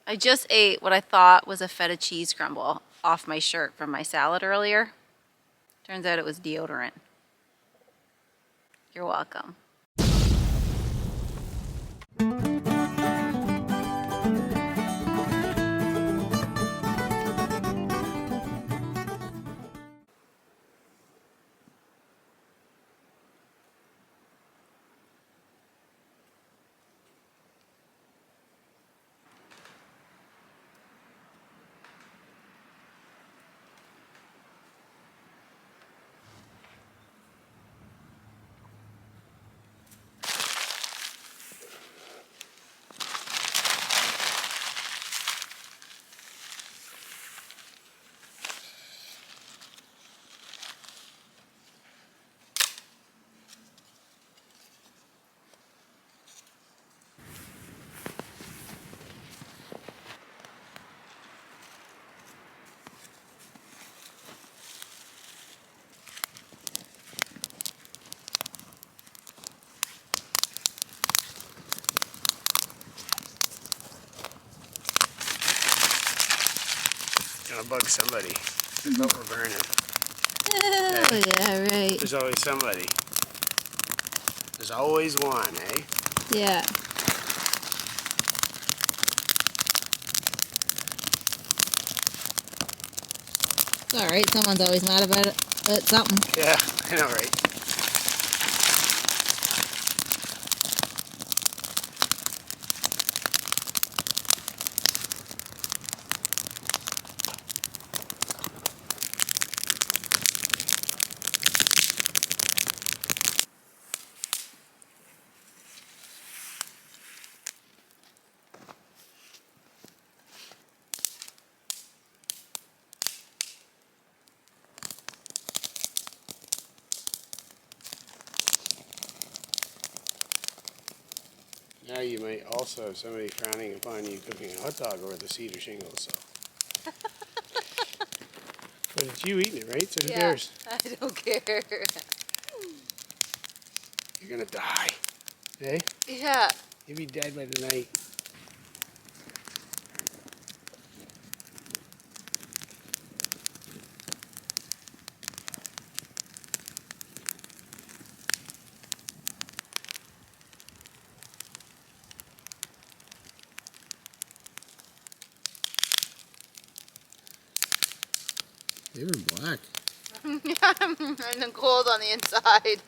I just ate what I thought was a feta cheese crumble off my shirt from my salad earlier. Turns out it was deodorant. You're welcome. Gonna bug somebody. That's what we're burning. Oh, Hey? yeah, right. There's always somebody. There's always one, eh? Yeah. It's alright, someone's always mad about it. But something. Yeah, I know, right? Now you might also have somebody frowning upon you cooking a hot dog over the cedar shingles. So. But it's you eating it, right? So who cares? I don't care. You're gonna die. Eh? Yeah. You'll be dead by tonight. They were black. And then cold on the inside.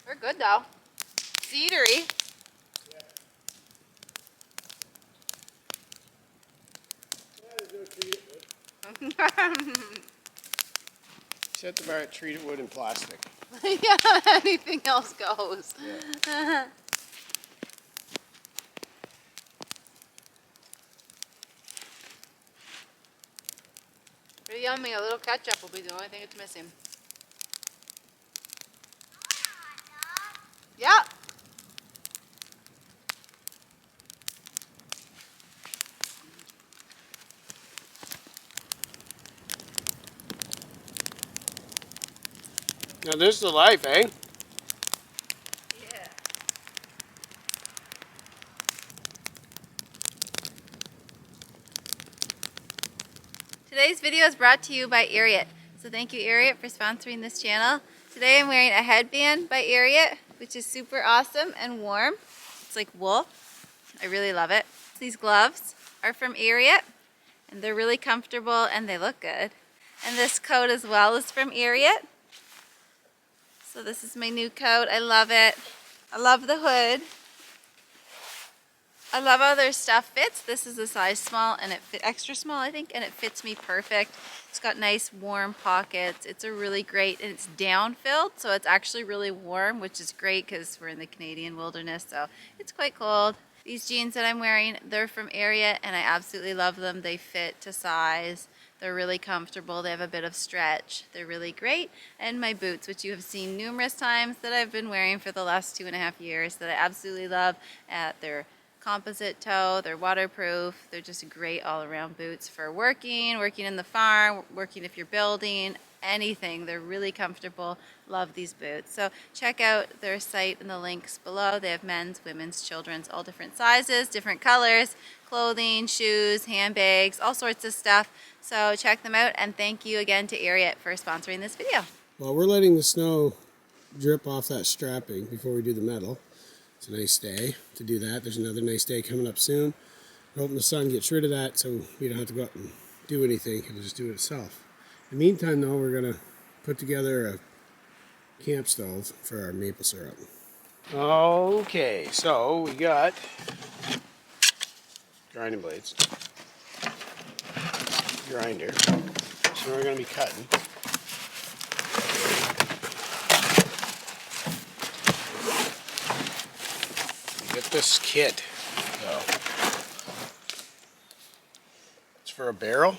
They're good though. Cedary. Set the bar at treated wood and plastic. Yeah, anything else goes. Yeah. Pretty yummy. A little ketchup will be the only thing it's missing. Yeah. Now this is the life, eh? Yeah. Today's video is brought to you by Ariat. So thank you, Ariat, for sponsoring this channel. Today I'm wearing a headband by Ariat, which is super awesome and warm. It's like wool. I really love it. These gloves are from Ariat, and they're really comfortable and they look good. And this coat as well is from Ariat. So this is my new coat. I love it. I love the hood. I love how their stuff fits. This is a size small and it fit extra small, I think, and it fits me perfect. It's got nice warm pockets. It's a really great, and it's down filled, so it's actually really warm, which is great because we're in the Canadian wilderness, so it's quite cold. These jeans that I'm wearing, they're from Ariat, and I absolutely love them. They fit to size. They're really comfortable. They have a bit of stretch. They're really great. And my boots, which you have seen numerous times, that I've been wearing for the last 2.5 years, that I absolutely love. They're composite toe. They're waterproof. They're just great all-around boots for working in the farm, working if you're building, anything. They're really comfortable. Love these boots. So check out their site in the links below. They have men's, women's, children's, all different sizes, different colors, clothing, shoes, handbags, all sorts of stuff. So check them out, and thank you again to Ariat for sponsoring this video. Well, we're letting the snow drip off that strapping before we do the metal. It's a nice day to do that. There's another nice day coming up soon. We're hoping the sun gets rid of that so we don't have to go out and do anything. It'll just do it itself. In the meantime, though, we're going to put together a camp stove for our maple syrup. Okay, so we got grinding blades, grinder. So we're going to be cutting. Get this kit. So it's for a barrel,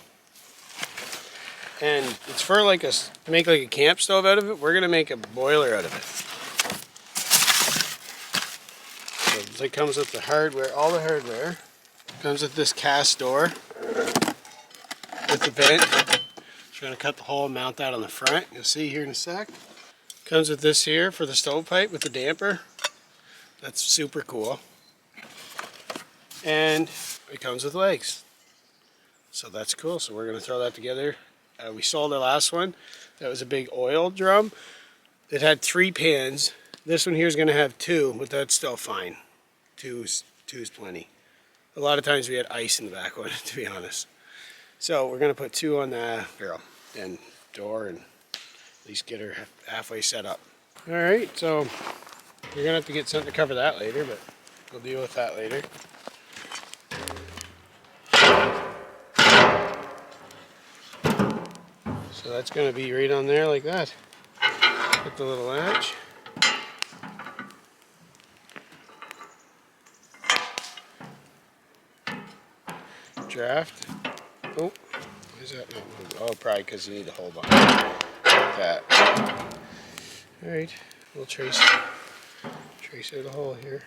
and it's for like make like a camp stove out of it. We're gonna make a boiler out of it. So it comes with the hardware, all the hardware. Comes with this cast door with the vent. Just gonna cut the hole and mount that on the front. You'll see here in a sec. Comes with this here for the stovepipe with the damper. That's super cool. And it comes with legs. So that's cool. So we're going to throw that together. We sold our last one. That was a big oil drum. It had 3 pans. This one here is going to have 2, but that's still fine. Two's plenty. A lot of times we had ice in the back one, to be honest. So we're going to put 2 on the barrel and door, and at least get her halfway set up. Alright, so you're going to have to get something to cover that later, but we'll deal with that later. So that's going to be right on there like that. Put the little latch. Draft. Oh, why is that not moving? Oh, probably because you need to hold on. Like that. Alright, we'll trace out a hole here.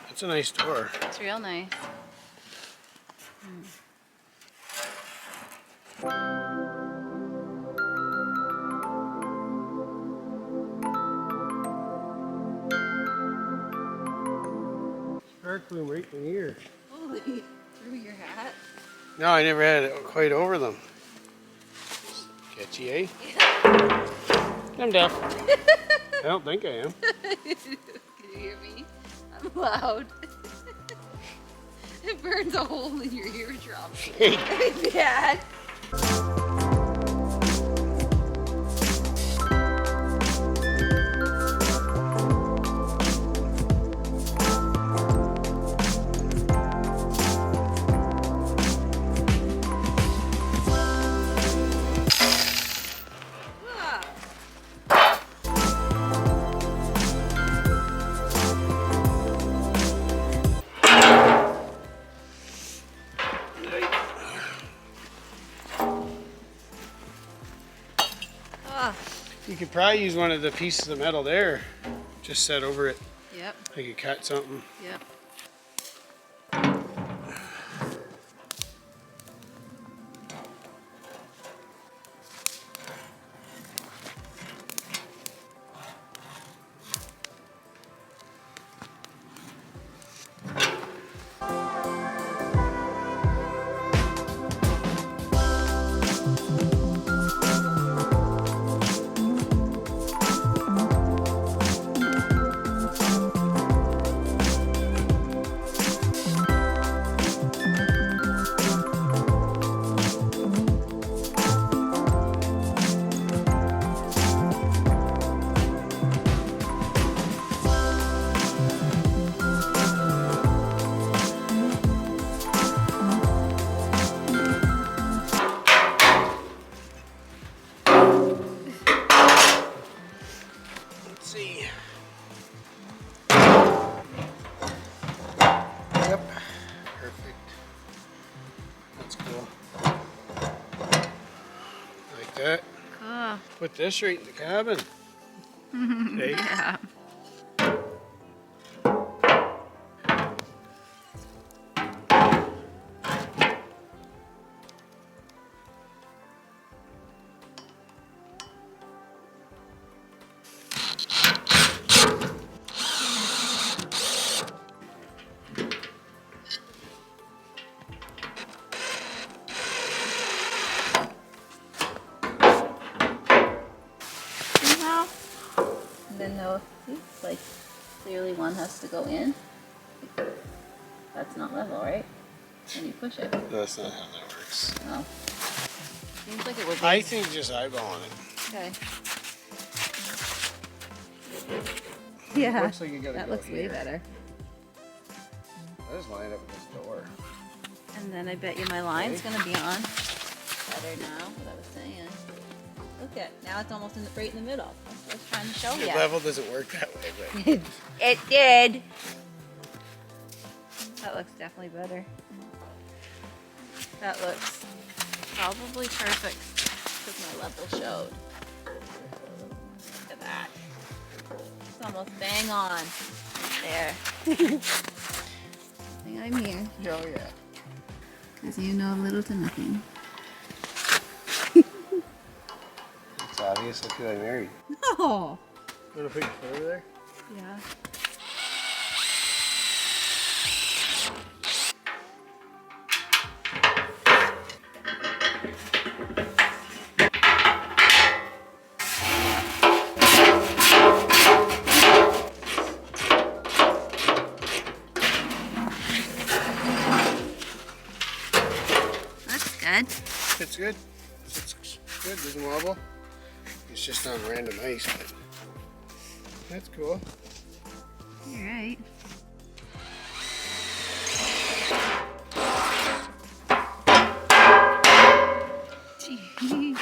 That's a nice door. It's real nice. Spark plume right in the ear. Holy, through your hat? No, I never had it quite over them. Catchy, eh? Yeah. I'm deaf. I don't think I am. Can you hear me? I'm loud. It burns a hole in your eardrum. Dad. You could probably use one of the pieces of metal there. Just set over it. Yep. I could cut something. Yep. That. Cool. Put this right in the cabin. Hey. Yeah. And then no, see, it's like clearly one has to go in. That's not level, right? When you push it. That's not how that works. Oh. Seems like it would be. I think just eyeballing it. Okay. Yeah. Looks like you gotta that go looks way here. better. I just lined up with this door. And then I bet you my line's gonna be on better now, what I was saying. Look at, now it's almost right in the middle. That's what I was trying to show Your you. level doesn't work that way, but It did. That looks definitely better. That looks probably perfect because my level showed. Look at that. It's almost bang on right there. I think I'm here. oh yeah. Because you know little to nothing. It's obvious. Look who I married. Oh. Want to put your foot over there? Yeah. That's good. It's good. It's good. Doesn't wobble. It's just on random ice, but that's cool. All right. Gee.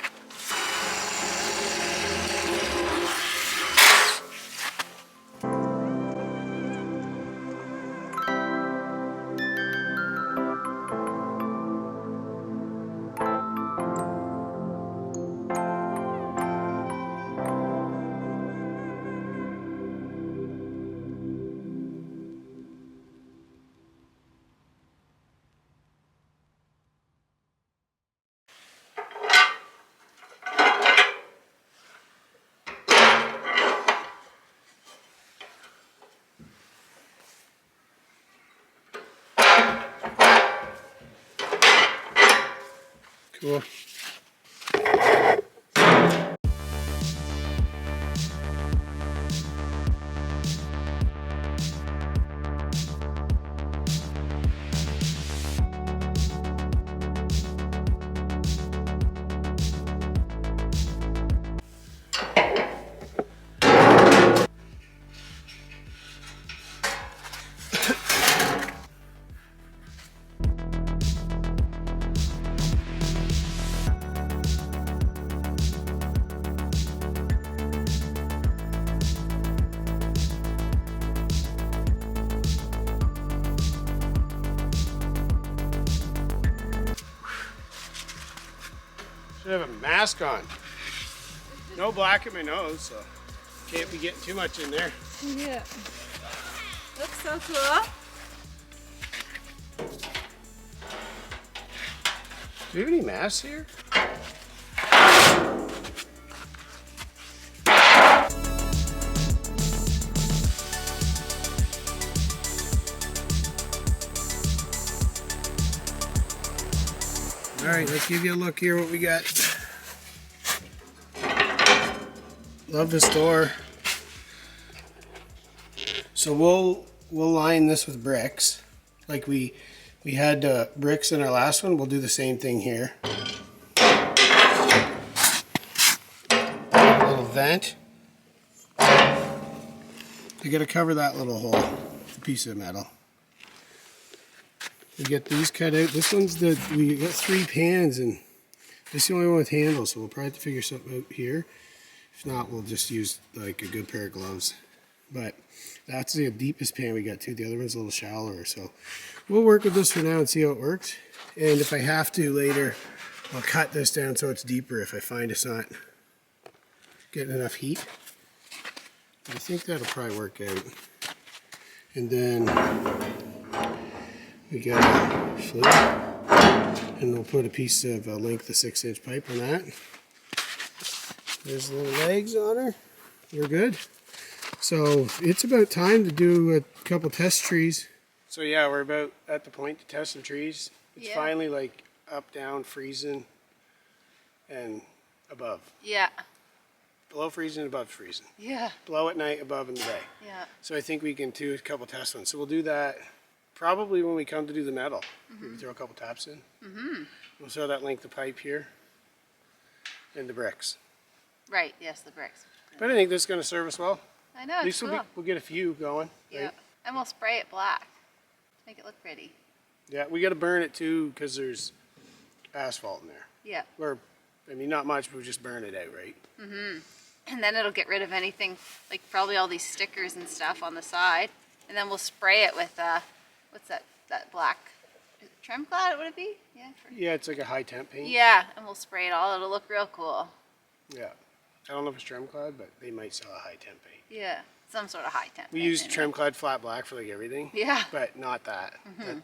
Cool. Should have a mask on. No black in my nose, so can't be getting too much in there. Yeah. Looks so cool. Do you have any masks here? All right, let's give you a look here what we got. Love this door. So we'll line this with bricks, like we had bricks in our last one. We'll do the same thing here. A little vent. You got to cover that little hole with a piece of metal. We get these cut out. This one's we got 3 pans, and this is the only one with handles, so we'll probably have to figure something out here. If not, we'll just use like a good pair of gloves. But that's the deepest pan we got too. The other one's a little shallower, so we'll work with this for now and see how it works. And if I have to later, I'll cut this down so it's deeper if I find it's not getting enough heat. I think that'll probably work out. And then we got a flute, and we'll put a piece of length of 6-inch pipe on that. There's the legs on her. We're good. So it's about time to do a couple test trees. So yeah, we're about at the point to test some trees. It's finally like up, down, freezing, and above. Yeah. Below freezing, above freezing. Yeah. Below at night, above in the day. Yeah. So I think we can do a couple test ones. So we'll do that probably when we come to do the metal. Maybe throw a couple taps in. We'll throw that length of pipe here and the bricks. Right. Yes, the bricks. But I think this is going to serve us well. I know. At It's least cool. we'll get a few going. Yeah. Right? And we'll spray it black to make it look pretty. Yeah, we got to burn it too because there's asphalt in there. Yeah. Or, I mean, not much, but we'll just burn it out, right? And then it'll get rid of anything, like probably all these stickers and stuff on the side. And then we'll spray it with, what's that black, trim cloud, would it be? Yeah. Yeah, it's like a high temp paint. Yeah, and we'll spray it all. It'll look real cool. Yeah. I don't know if it's trim cloud, but they might sell a high temp paint. Yeah, some sort of high temp. We use trim cloud flat black for like everything. Yeah. But not that.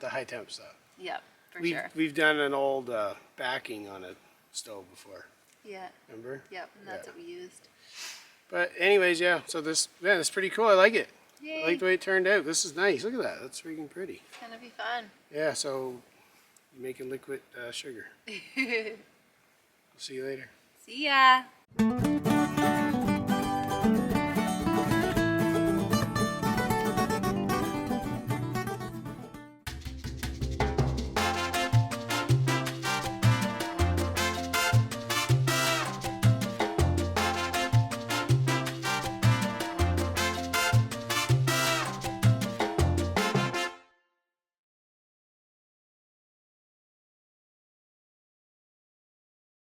The high temp stuff. Yep, for sure. We've done an old backing on a stove before. Yeah. Remember? Yep, and that's what we used. But anyways, yeah. So this, man, it's pretty cool. I like it. Yay. I like the way it turned out. This is nice. Look at that. That's freaking pretty. It's gonna be fun. Yeah. So you're making liquid sugar. We'll see you later. See ya.